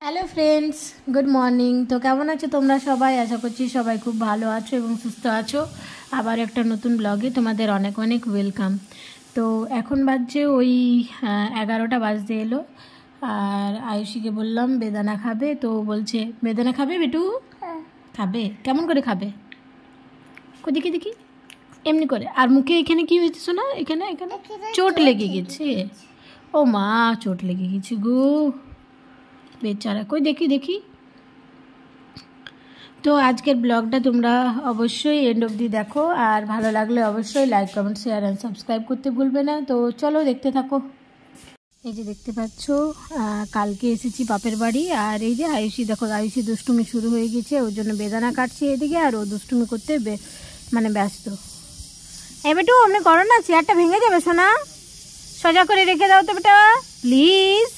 Hello friends, good morning. তো কেমন আছো তোমরা সবাই? আশা করছি সবাই খুব ভালো আছো এবং সুস্থ আছো। আবার একটা নতুন ব্লগে তোমাদের অনেক অনেক ওয়েলকাম। তো এখন বাজছে ওই 11টা বাজতে এলো। আর আয়ুষীকে বললাম বেদানা খাবে, তো বলছে বেদানা খাবে বেটু? খাবে। কেমন করে খাবে? দেখি দেখি, এমনি করে। আর মুখে এখানে কি হয়েছে শোনা? এখানে এখানে চোট লেগে গেছে। ও মা, চোট লেগে গেছে গো বেচারা। কই দেখি দেখি। তো আজকের ব্লগটা তোমরা অবশ্যই এন্ড অবধি দেখো, আর ভালো লাগলে অবশ্যই like comment share and subscribe করতে ভুলবে না। তো চলো দেখতে থাকো। এই যে দেখতে পাচ্ছ, কালকে এসেছি বাপের বাড়ি। আর এই যে আয়ুষী, দেখো আয়ুষী দুষ্টুমি শুরু হয়ে গেছে, ওর জন্য বেদানা কাটছি এদিকে, আর ও দুষ্টুমি করতে ব্যস্ত। এই বেটু অমনি করো না, চেয়ারটা ভেঙে যাবে সোনা। সোজা করে রেখে দাও তো বেটা, প্লিজ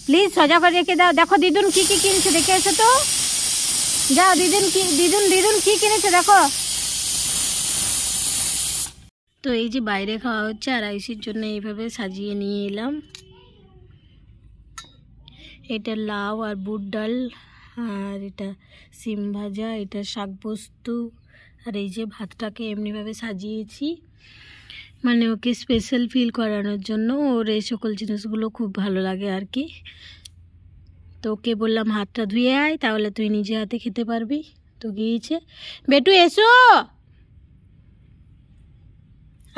প্লিজ সোজা করে রেখে দাও। দেখো দিদুন কি কি কিনছে, দেখে এসো তো। যাও, দিদুন কি কিনেছে দেখো। তো এই যে বাইরে খাওয়া হচ্ছে, আর আয়ুষীর জন্য এইভাবে সাজিয়ে নিয়ে এলাম। এটা লাউ আর বুট ডাল, আর এটা সিম ভাজা, এটা শাক পোস্তু, আর এই যে ভাতটাকে এমনিভাবে সাজিয়েছি, মানে ওকে স্পেশাল ফিল করানোর জন্য। ওর এই সকল জিনিসগুলো খুব ভালো লাগে আর কি। তো ওকে বললাম হাতটা ধুয়ে আয়, তাহলে তুই নিজে হাতে খেতে পারবি। তো গিয়েছে। বেটু এসো,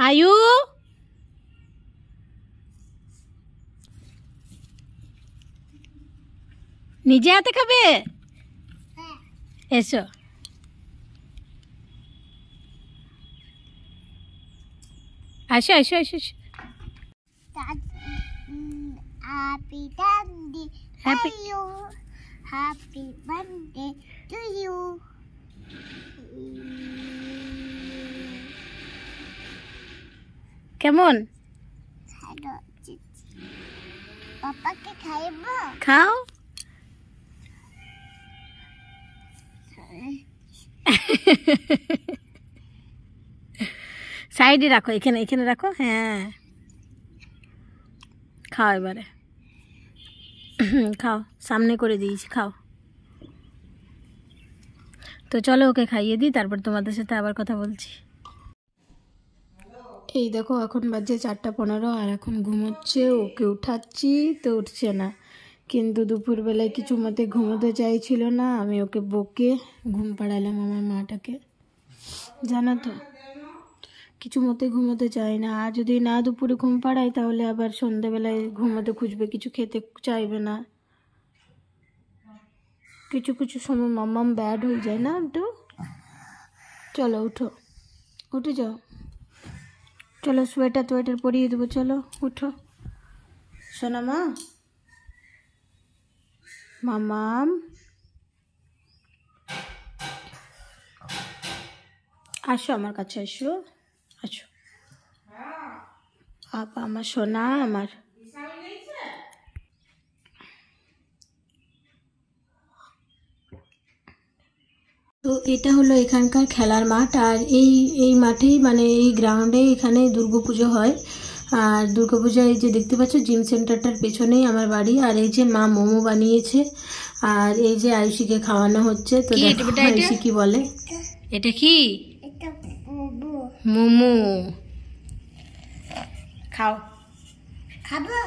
আয়ু নিজে হাতে খাবে, এসো। আসো আসো আসো আসো। Happy birthday Happy to you. Happy birthday to you. কেমন? Hello, Chichi. Papa ke khaibo? খাও। সাইডে রাখো, এখানে এখানে রাখো। হ্যাঁ, খাও এবারে। খাও, সামনে করে দিয়েছি, খাও। তো চলো ওকে খাইয়ে দিই, তারপর তোমাদের সাথে আবার কথা বলছি। এই দেখো এখন বাজে 4:15, আর এখন ঘুমোচ্ছে। ওকে উঠাচ্ছি তো উঠছে না, কিন্তু দুপুরবেলায় কিছু মতে ঘুমোতে চাইছিল না। আমি ওকে বকে ঘুম পাড়ালাম আমার মাটাকে, জানো তো, কিছু মতে ঘুমোতে চায় না। আর যদি না দুপুরে ঘুম পাড়াই, তাহলে আবার সন্ধ্যেবেলায় ঘুমোতে খুঁজবে, কিছু খেতে চাইবে না। কিছু কিছু সময় মাম্মাম ব্যাড হয়ে যায় না একটু। চলো উঠো, উঠে যাও। চলো সোয়েটার পরিয়ে দেবো, চলো উঠো সোনা মা। মাম্মাম আসো আমার কাছে, আসো আসো। আপা আমার সোনা আমার। তো এটা হলো এখানকার খেলার মাঠ। আর এই মাঠেই, মানে এই গ্রাউন্ডে, এখানে দুর্গাপুজো হয়। আর দুর্গাপূজা এই যে দেখতে পাচ্ছ, জিম সেন্টারটার পেছনেই আমার বাড়ি। আর এই যে মা মোমো বানিয়েছে, আর এই যে আয়ুষীকে খাওয়ানো হচ্ছে। তো আয়ুষী কি বলে, এটা কি? Eta bobo. মোমো। খাও। Khabo?